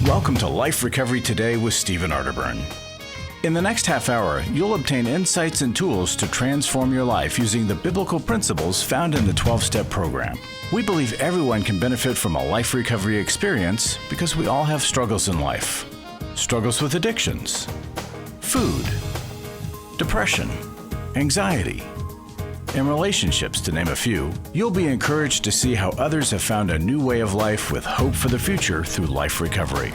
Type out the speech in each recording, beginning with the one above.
Welcome to Life Recovery Today with Stephen Arterburn. In the next half hour, you'll obtain insights and tools to transform your life using the biblical principles found in the 12-step program. We believe everyone can benefit from a life recovery experience because we all have struggles in life. Struggles with addictions, food, depression, anxiety, and relationships, to name a few. You'll be encouraged to see how others have found a new way of life with hope for the future through life recovery.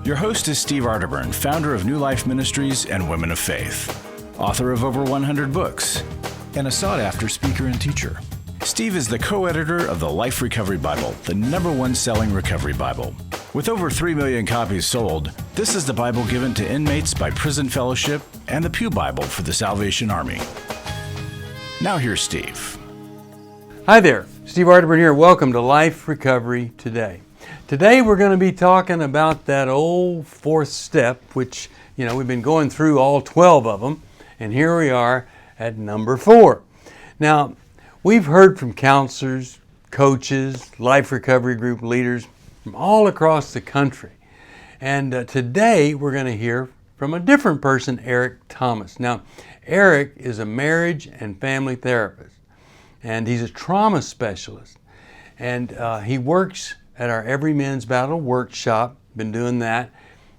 Your host is Steve Arterburn, founder of New Life Ministries and Women of Faith, author of over 100 books, and a sought-after speaker and teacher. Steve is the co-editor of the Life Recovery Bible, the #1 selling recovery Bible. With over 3 million copies sold, this is the Bible given to inmates by Prison Fellowship and the Pew Bible for the Salvation Army. Now here's Steve. Hi there, Steve Arterburn here. Welcome to Life Recovery Today. Today we're going to be talking about that old fourth step, which, we've been going through all 12 of them, and here we are at number 4. Now, we've heard from counselors, coaches, life recovery group leaders from all across the country. And today we're going to hear from a different person, Eric Thomas. Now, Eric is a marriage and family therapist, and he's a trauma specialist. And he works at our Every Man's Battle workshop, been doing that,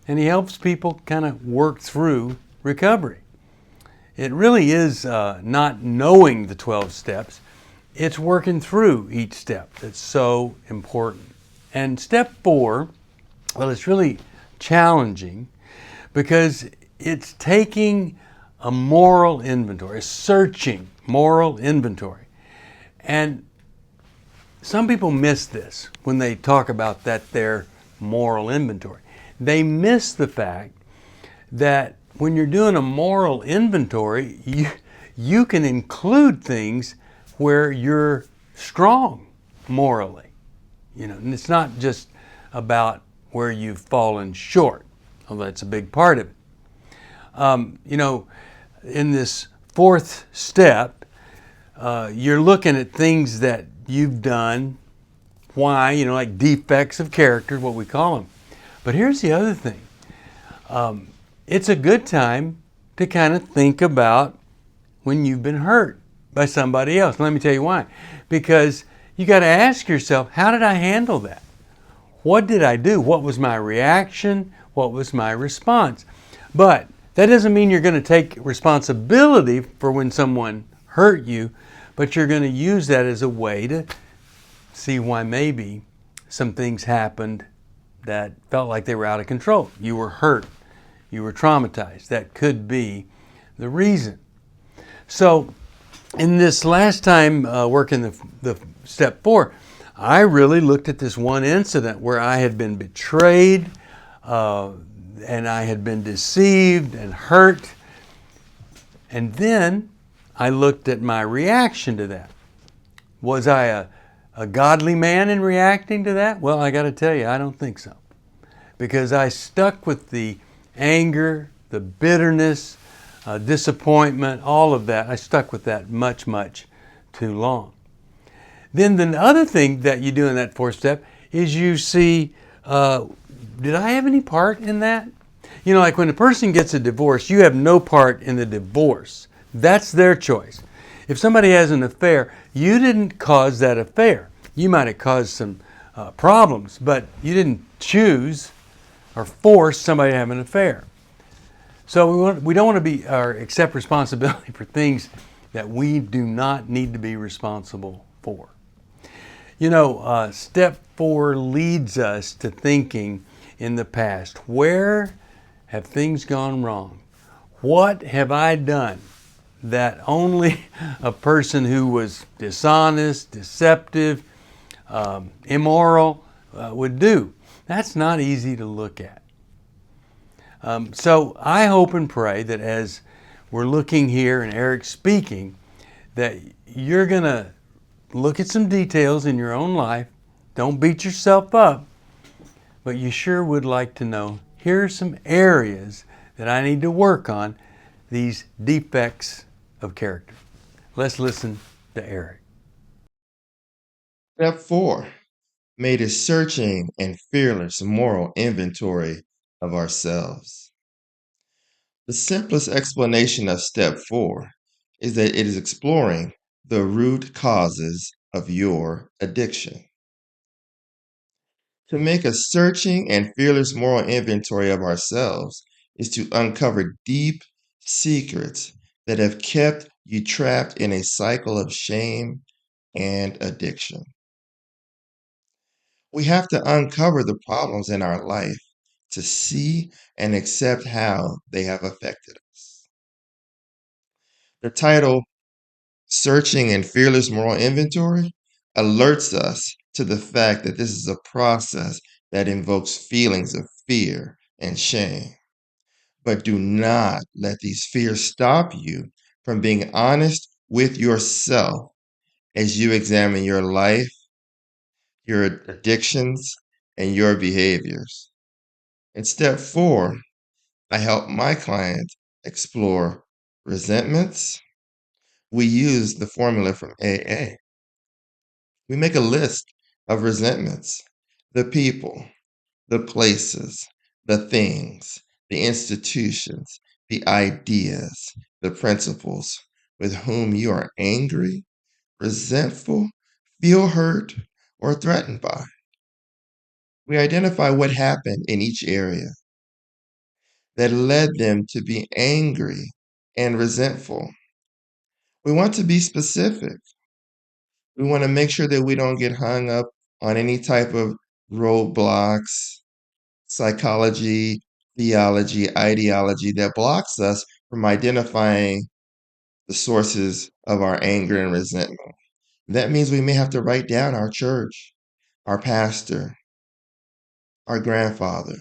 and he helps people kind of work through recovery. It really is not knowing the 12 steps, it's working through each step that's so important. And step 4, well, it's really challenging because it's taking a moral inventory, a searching moral inventory. And some people miss this when they talk about their moral inventory. They miss the fact that when you're doing a moral inventory, you can include things where you're strong morally. And it's not just about where you've fallen short, although that's a big part of it. In this fourth step, you're looking at things that you've done, why, like defects of character, what we call them. But here's the other thing. It's a good time to kind of think about when you've been hurt by somebody else. Let me tell you why. Because you got to ask yourself, how did I handle that? What did I do? What was my reaction? What was my response? But that doesn't mean you're going to take responsibility for when someone hurt you, but you're going to use that as a way to see why maybe some things happened that felt like they were out of control. You were hurt. You were traumatized. That could be the reason. So in this last time working the step 4, I really looked at this one incident where I had been betrayed, and I had been deceived and hurt. And then I looked at my reaction to that. Was I a godly man in reacting to that? Well, I got to tell you, I don't think so. Because I stuck with the anger, the bitterness, disappointment, all of that. I stuck with that much, much too long. Then the other thing that you do in that fourth step is you see, did I have any part in that? Like when a person gets a divorce, you have no part in the divorce. That's their choice. If somebody has an affair, you didn't cause that affair. You might have caused some problems, but you didn't choose or force somebody to have an affair. So we don't want to be or accept responsibility for things that we do not need to be responsible for. Step 4 leads us to thinking in the past. Where have things gone wrong? What have I done that only a person who was dishonest, deceptive, immoral would do? That's not easy to look at. So I hope and pray that as we're looking here and Eric's speaking, that you're going to look at some details in your own life. Don't beat yourself up, but you sure would like to know, here are some areas that I need to work on, these defects of character. Let's listen to Eric. Step 4, made a searching and fearless moral inventory of ourselves. The simplest explanation of step 4 is that it is exploring the root causes of your addiction. To make a searching and fearless moral inventory of ourselves is to uncover deep secrets that have kept you trapped in a cycle of shame and addiction. We have to uncover the problems in our life to see and accept how they have affected us. The title, Searching and Fearless Moral Inventory, alerts us to the fact that this is a process that invokes feelings of fear and shame. But do not let these fears stop you from being honest with yourself as you examine your life, your addictions, and your behaviors. In step 4, I help my client explore resentments. We use the formula from AA. We make a list of resentments, the people, the places, the things, the institutions, the ideas, the principles with whom you are angry, resentful, feel hurt, or threatened by. We identify what happened in each area that led them to be angry and resentful. We want to be specific. We want to make sure that we don't get hung up on any type of roadblocks, psychology, theology, ideology that blocks us from identifying the sources of our anger and resentment. That means we may have to write down our church, our pastor, our grandfather.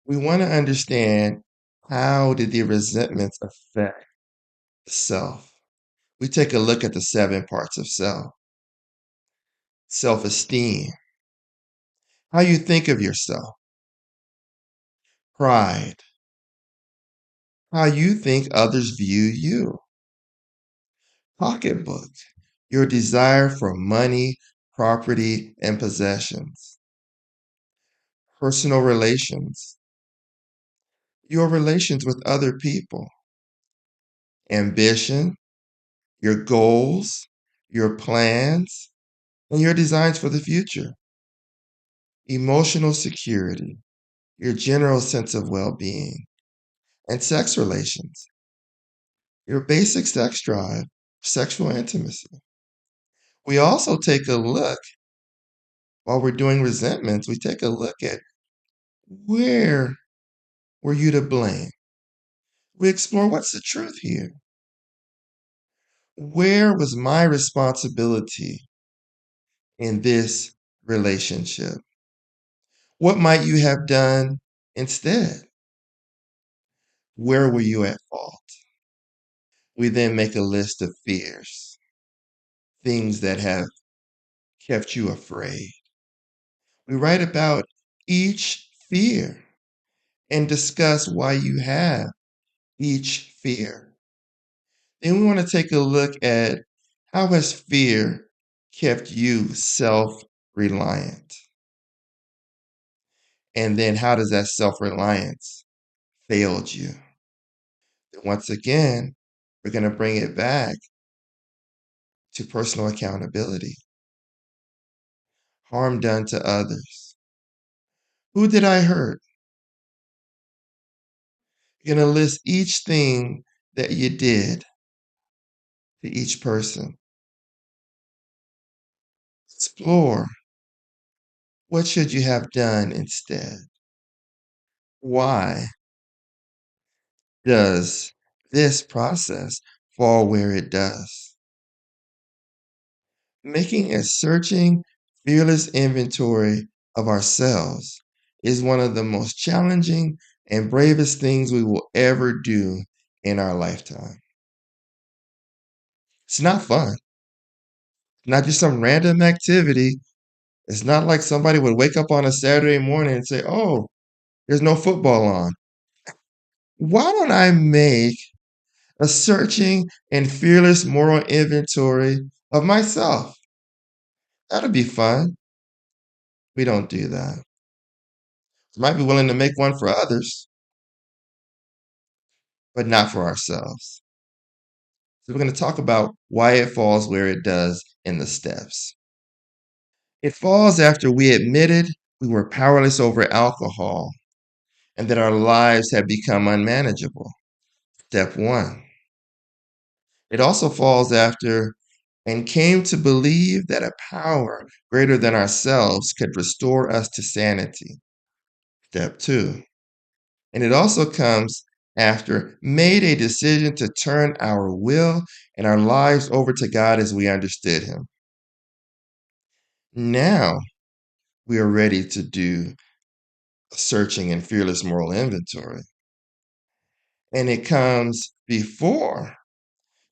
We want to understand, how did the resentments affect the self? We take a look at the 7 parts of self. Self-esteem, how you think of yourself. Pride, how you think others view you. Pocketbook, your desire for money, property, and possessions. Personal relations, your relations with other people. Ambition, your goals, your plans, and your designs for the future. Emotional security, your general sense of well-being. And sex relations, your basic sex drive, sexual intimacy. We also take a look, while we're doing resentments, we take a look at, where were you to blame? We explore, what's the truth here? Where was my responsibility in this relationship? What might you have done instead? Where were you at fault? We then make a list of fears, things that have kept you afraid. We write about each fear and discuss why you have each fear. Then we want to take a look at, how has fear kept you self-reliant? And then how does that self-reliance failed you? Then once again, we're going to bring it back to personal accountability. Harm done to others. Who did I hurt? You're going to list each thing that you did to each person. Explore, what should you have done instead? Why does this process fall where it does? Making a searching, fearless inventory of ourselves is one of the most challenging and bravest things we will ever do in our lifetime. It's not fun. It's not just some random activity. It's not like somebody would wake up on a Saturday morning and say, oh, there's no football on. Why don't I make a searching and fearless moral inventory of myself? That'll be fun. We don't do that. We might be willing to make one for others, but not for ourselves. So we're going to talk about why it falls where it does in the steps. It falls after we admitted we were powerless over alcohol and that our lives had become unmanageable. Step one. It also falls after and came to believe that a power greater than ourselves could restore us to sanity. Step two. And it also comes after made a decision to turn our will and our lives over to God as we understood Him. Now we are ready to do a searching and fearless moral inventory. And it comes before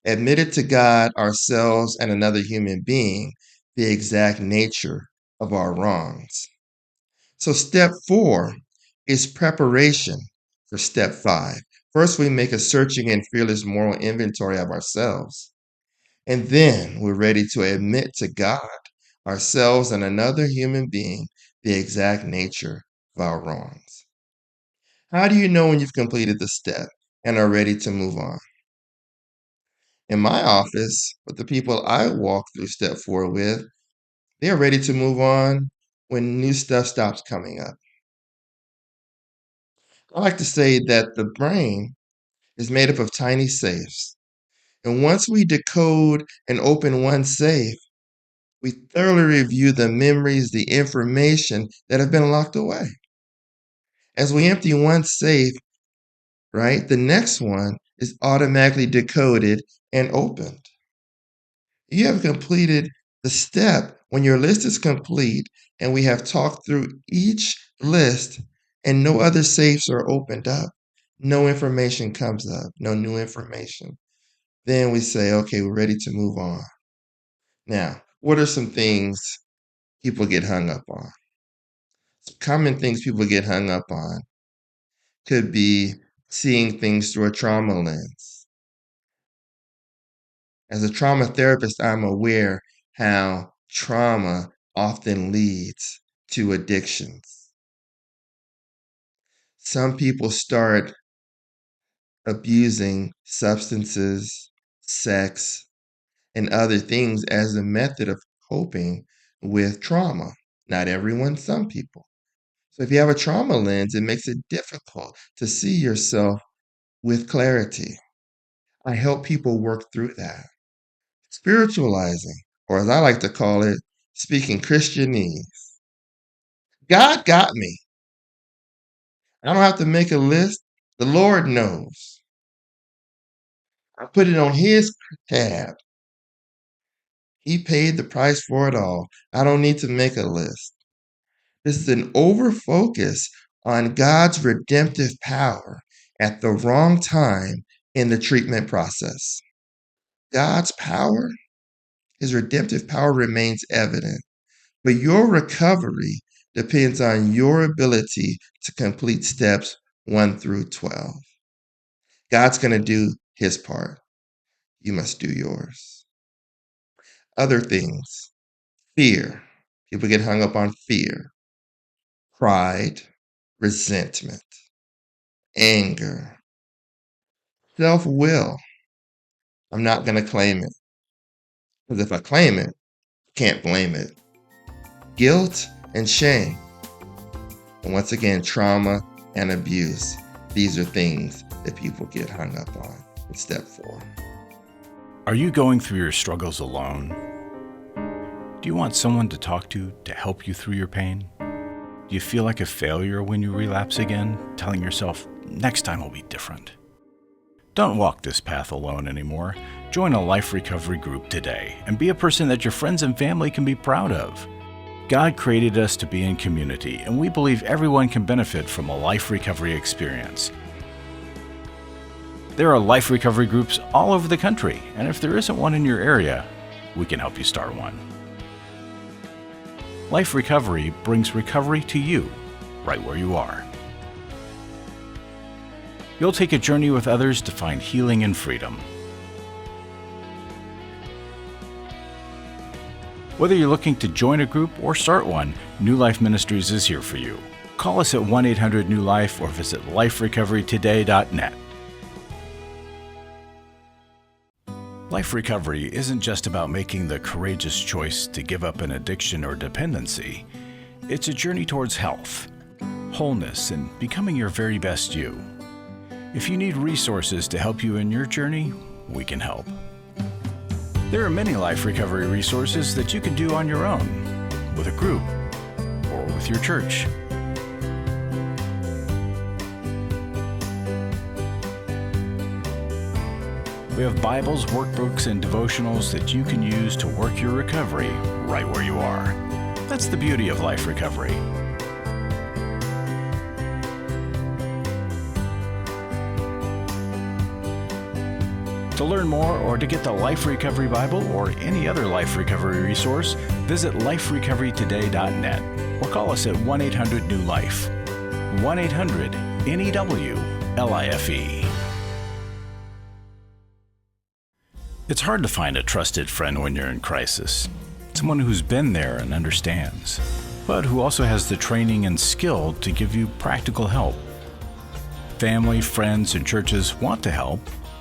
admitted to God, ourselves, and another human being the exact nature of our wrongs. So step 4 is preparation for step 5. First, we make a searching and fearless moral inventory of ourselves. And then we're ready to admit to God, ourselves, and another human being the exact nature of our wrongs. How do you know when you've completed the step and are ready to move on? In my office, with the people I walk through step 4 with, they are ready to move on when new stuff stops coming up. I like to say that the brain is made up of tiny safes. And once we decode and open one safe, we thoroughly review the memories, the information that have been locked away. As we empty one safe, right, the next one is automatically decoded and opened. You have completed the step when your list is complete and we have talked through each list and no other safes are opened up. No information comes up, no new information. Then we say, okay, we're ready to move on. Now, what are some things people get hung up on? Some common things people get hung up on could be seeing things through a trauma lens. As a trauma therapist, I'm aware how trauma often leads to addictions. Some people start abusing substances, sex, and other things as a method of coping with trauma. Not everyone, some people. So if you have a trauma lens, it makes it difficult to see yourself with clarity. I help people work through that. Spiritualizing, or as I like to call it, speaking Christianese. God got me. I don't have to make a list. The Lord knows. I put it on His tab. He paid the price for it all. I don't need to make a list. This is an over-focus on God's redemptive power at the wrong time in the treatment process. God's power, His redemptive power remains evident, but your recovery depends on your ability to complete steps 1 through 12. God's going to do His part. You must do yours. Other things, fear. People get hung up on fear, pride, resentment, anger, self-will. I'm not going to claim it. Because if I claim it, can't blame it. Guilt and shame. And once again, trauma and abuse. These are things that people get hung up on in step 4. Are you going through your struggles alone? Do you want someone to talk to help you through your pain? Do you feel like a failure when you relapse again, telling yourself, next time will be different? Don't walk this path alone anymore. Join a life recovery group today and be a person that your friends and family can be proud of. God created us to be in community, and we believe everyone can benefit from a life recovery experience. There are life recovery groups all over the country, and if there isn't one in your area, we can help you start one. Life Recovery brings recovery to you, right where you are. You'll take a journey with others to find healing and freedom. Whether you're looking to join a group or start one, New Life Ministries is here for you. Call us at 1-800-NEW-LIFE or visit liferecoverytoday.net. Life recovery isn't just about making the courageous choice to give up an addiction or dependency. It's a journey towards health, wholeness, and becoming your very best you. If you need resources to help you in your journey, we can help. There are many life recovery resources that you can do on your own, with a group, or with your church. We have Bibles, workbooks, and devotionals that you can use to work your recovery right where you are. That's the beauty of life recovery. To learn more or to get the Life Recovery Bible or any other life recovery resource, visit liferecoverytoday.net or call us at 1-800-NEW-LIFE. 1-800-NEW-LIFE. It's hard to find a trusted friend when you're in crisis. Someone who's been there and understands, but who also has the training and skill to give you practical help. Family, friends, and churches want to help,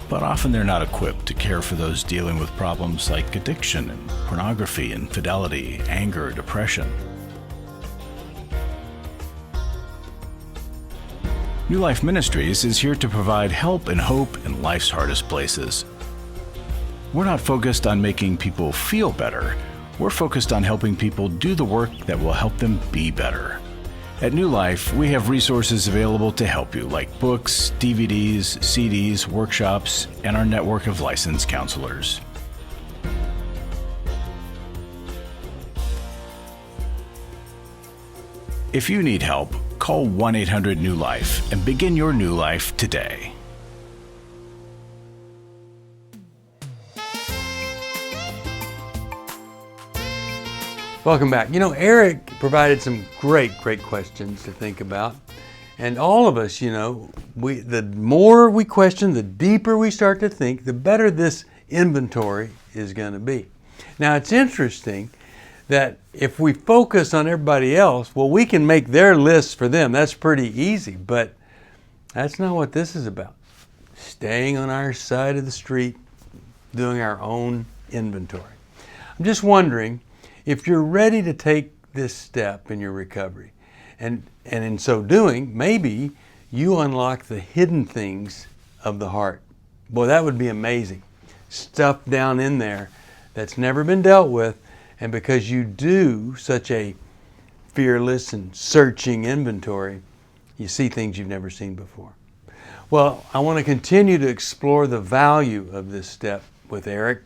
but often they're not equipped to care for those dealing with problems like addiction and pornography, infidelity, anger, depression. New Life Ministries is here to provide help and hope in life's hardest places. We're not focused on making people feel better. We're focused on helping people do the work that will help them be better. At New Life, we have resources available to help you, like books, DVDs, CDs, workshops, and our network of licensed counselors. If you need help, call 1-800-NEW-LIFE and begin your new life today. Welcome back. Eric provided some great questions to think about. And all of us, the more we question, the deeper we start to think, the better this inventory is going to be. Now, it's interesting that if we focus on everybody else, well, we can make their lists for them. That's pretty easy, but that's not what this is about. Staying on our side of the street, doing our own inventory. I'm just wondering, if you're ready to take this step in your recovery, and in so doing, maybe you unlock the hidden things of the heart. Boy, that would be amazing. Stuff down in there that's never been dealt with, and because you do such a fearless and searching inventory, you see things you've never seen before. Well, I want to continue to explore the value of this step with Eric.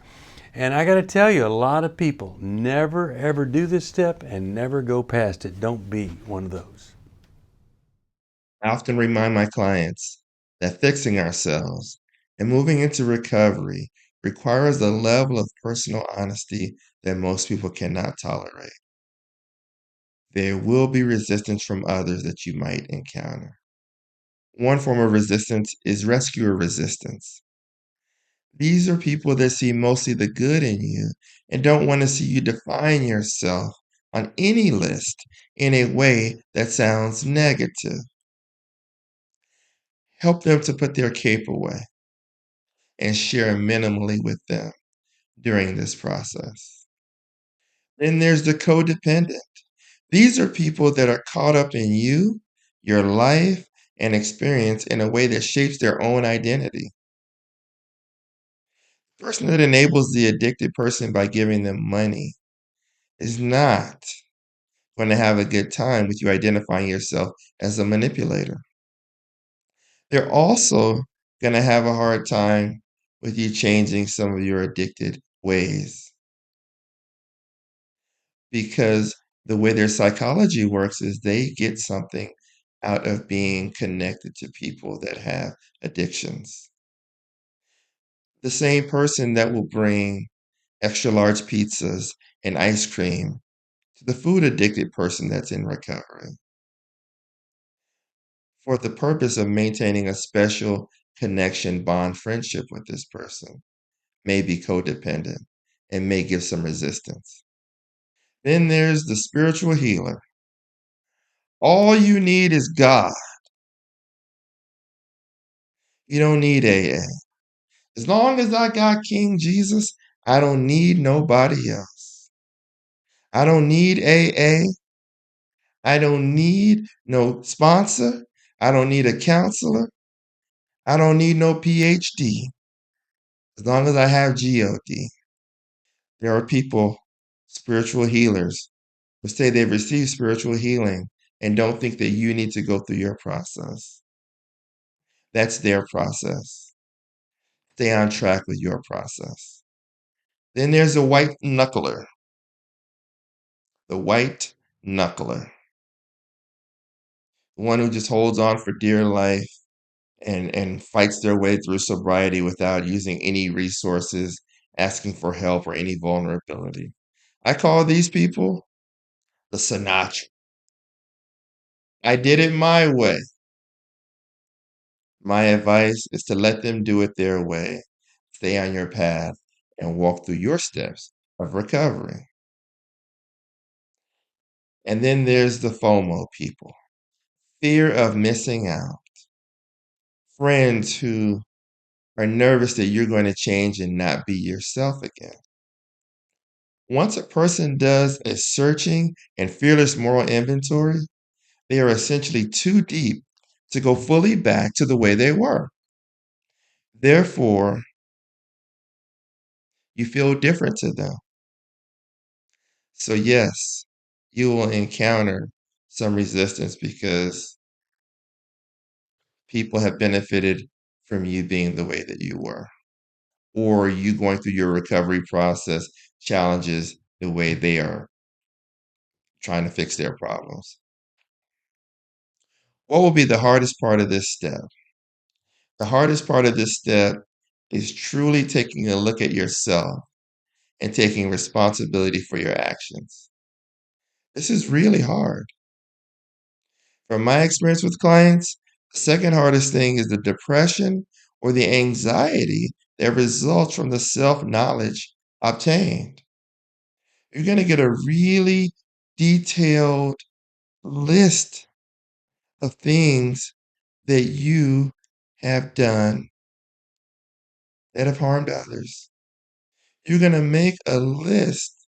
And I got to tell you, a lot of people never ever do this step and never go past it. Don't be one of those. I often remind my clients that fixing ourselves and moving into recovery requires a level of personal honesty that most people cannot tolerate. There will be resistance from others that you might encounter. One form of resistance is rescuer resistance. These are people that see mostly the good in you and don't want to see you define yourself on any list in a way that sounds negative. Help them to put their cape away and share minimally with them during this process. Then there's the codependent. These are people that are caught up in you, your life, and experience in a way that shapes their own identity. The person that enables the addicted person by giving them money is not going to have a good time with you identifying yourself as a manipulator. They're also going to have a hard time with you changing some of your addicted ways, because the way their psychology works is they get something out of being connected to people that have addictions. The same person that will bring extra large pizzas and ice cream to the food addicted person that's in recovery, for the purpose of maintaining a special connection, bond, friendship with this person, may be codependent and may give some resistance. Then there's the spiritual healer. All you need is God. You don't need AA. As long as I got King Jesus, I don't need nobody else. I don't need AA. I don't need no sponsor. I don't need a counselor. I don't need no PhD. As long as I have God. There are people, spiritual healers, who say they've received spiritual healing and don't think that you need to go through your process. That's their process. Stay on track with your process. Then there's the white knuckler. The white knuckler. The one who just holds on for dear life and fights their way through sobriety without using any resources, asking for help, or any vulnerability. I call these people the Sinatra. I did it my way. My advice is to let them do it their way. Stay on your path and walk through your steps of recovery. And then there's the FOMO people, fear of missing out. Friends who are nervous that you're going to change and not be yourself again. Once a person does a searching and fearless moral inventory, they are essentially too deep to go fully back to the way they were. Therefore, you feel different to them. So, yes, you will encounter some resistance because people have benefited from you being the way that you were, or you going through your recovery process challenges the way they are trying to fix their problems. What will be the hardest part of this step? The hardest part of this step is truly taking a look at yourself and taking responsibility for your actions. This is really hard. From my experience with clients, the second hardest thing is the depression or the anxiety that results from the self knowledge obtained. You're going to get a really detailed list of things that you have done that have harmed others. You're going to make a list,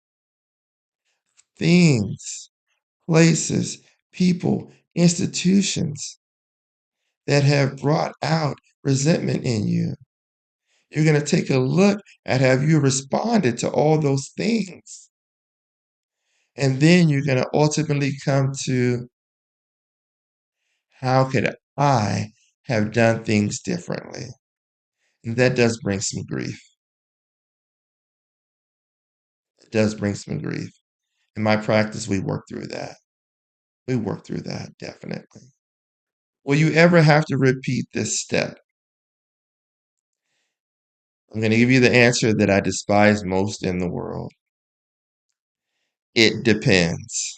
things, places, people, institutions that have brought out resentment in you. You're going to take a look at how you responded to all those things. And then you're going to ultimately come to, how could I have done things differently? And that does bring some grief. It does bring some grief. In my practice, we work through that. We work through that, definitely. Will you ever have to repeat this step? I'm going to give you the answer that I despise most in the world. It depends.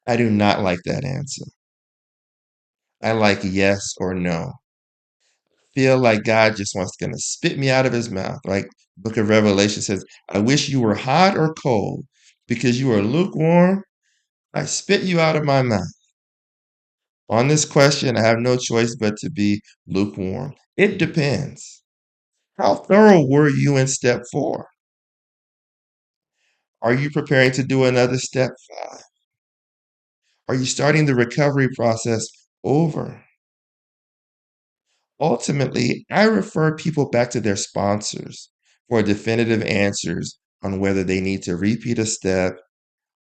I do not like that answer. I like yes or no. Feel like God just wants to kind of spit me out of his mouth. Like Book of Revelation says, I wish you were hot or cold, because you are lukewarm. I spit you out of my mouth. On this question, I have no choice but to be lukewarm. It depends. How thorough were you in step 4? Are you preparing to do another step 5? Are you starting the recovery process over? Ultimately, I refer people back to their sponsors for definitive answers on whether they need to repeat a step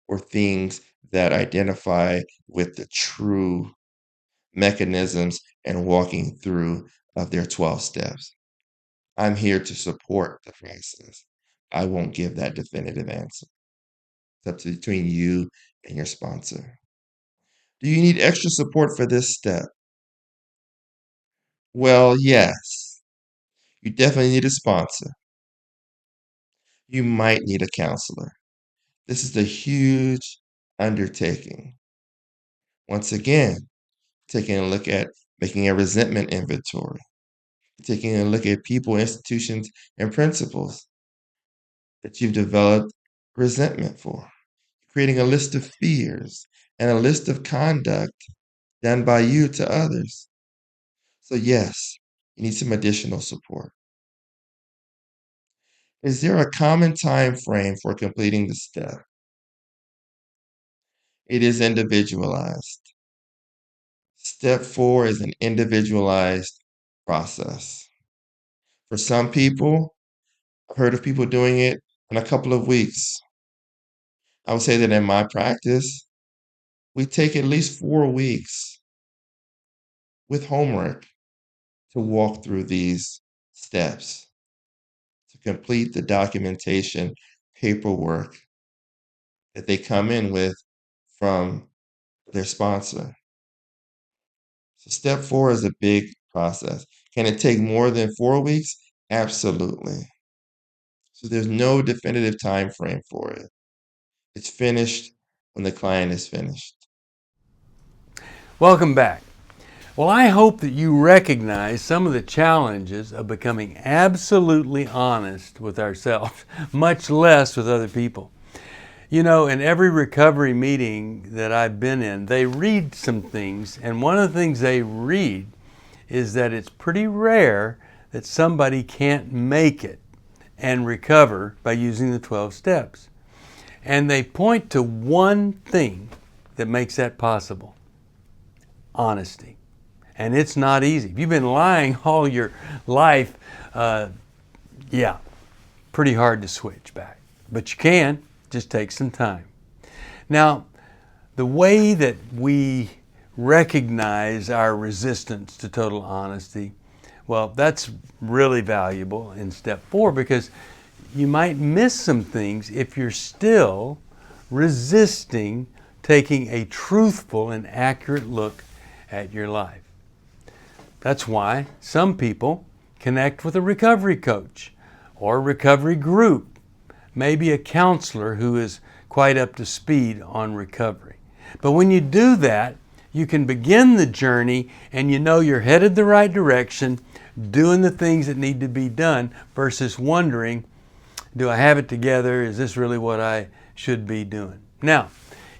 or things that identify with the true mechanisms and walking through of their 12 steps. I'm here to support the process. I won't give that definitive answer. It's up to between you and your sponsor. Do you need extra support for this step? Well, yes. You definitely need a sponsor. You might need a counselor. This is a huge undertaking. Once again, taking a look at making a resentment inventory, taking a look at people, institutions, and principles that you've developed resentment for. creating a list of fears and a list of conduct done by you to others. So yes, you need some additional support. Is there a common time frame for completing the step? It is individualized. Step 4 is an individualized process. For some people, I've heard of people doing it in a couple of weeks. I would say that in my practice, we take at least 4 weeks with homework to walk through these steps, to complete the documentation paperwork that they come in with from their sponsor. So step 4 is a big process. Can it take more than 4 weeks? Absolutely. So there's no definitive time frame for it. It's finished when the client is finished. Welcome back. Well, I hope that you recognize some of the challenges of becoming absolutely honest with ourselves, much less with other people. You know, in every recovery meeting that I've been in, they read some things, and one of the things they read is that it's pretty rare that somebody can't make it and recover by using the 12 steps. And they point to one thing that makes that possible: honesty. And it's not easy. If you've been lying all your life, pretty hard to switch back. But you can, just take some time. Now, the way that we recognize our resistance to total honesty, well, that's really valuable in step 4, because you might miss some things if you're still resisting taking a truthful and accurate look at your life. That's why some people connect with a recovery coach or a recovery group, maybe a counselor who is quite up to speed on recovery. But when you do that, you can begin the journey and you know you're headed the right direction, doing the things that need to be done, versus wondering, do I have it together? Is this really what I should be doing? Now,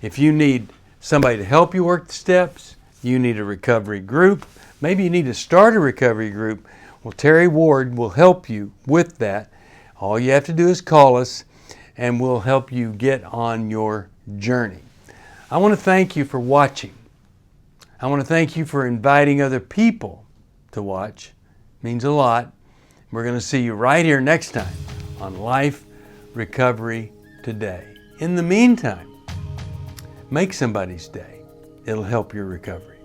if you need somebody to help you work the steps, you need a recovery group, maybe you need to start a recovery group, well, Terry Ward will help you with that. All you have to do is call us and we'll help you get on your journey. I want to thank you for watching. I want to thank you for inviting other people to watch. It means a lot. We're going to see you right here next time on Life Recovery Today. In the meantime, make somebody's day. It'll help your recovery.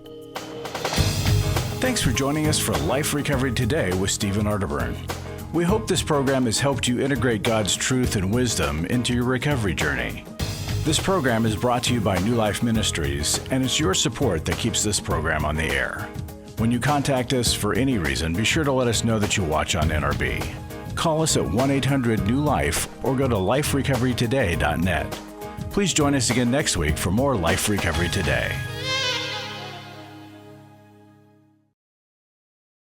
Thanks for joining us for Life Recovery Today with Stephen Arterburn. We hope this program has helped you integrate God's truth and wisdom into your recovery journey. This program is brought to you by New Life Ministries, and it's your support that keeps this program on the air. When you contact us for any reason, be sure to let us know that you watch on NRB. Call us at 1-800-NEW-LIFE or go to liferecoverytoday.net. Please join us again next week for more Life Recovery Today.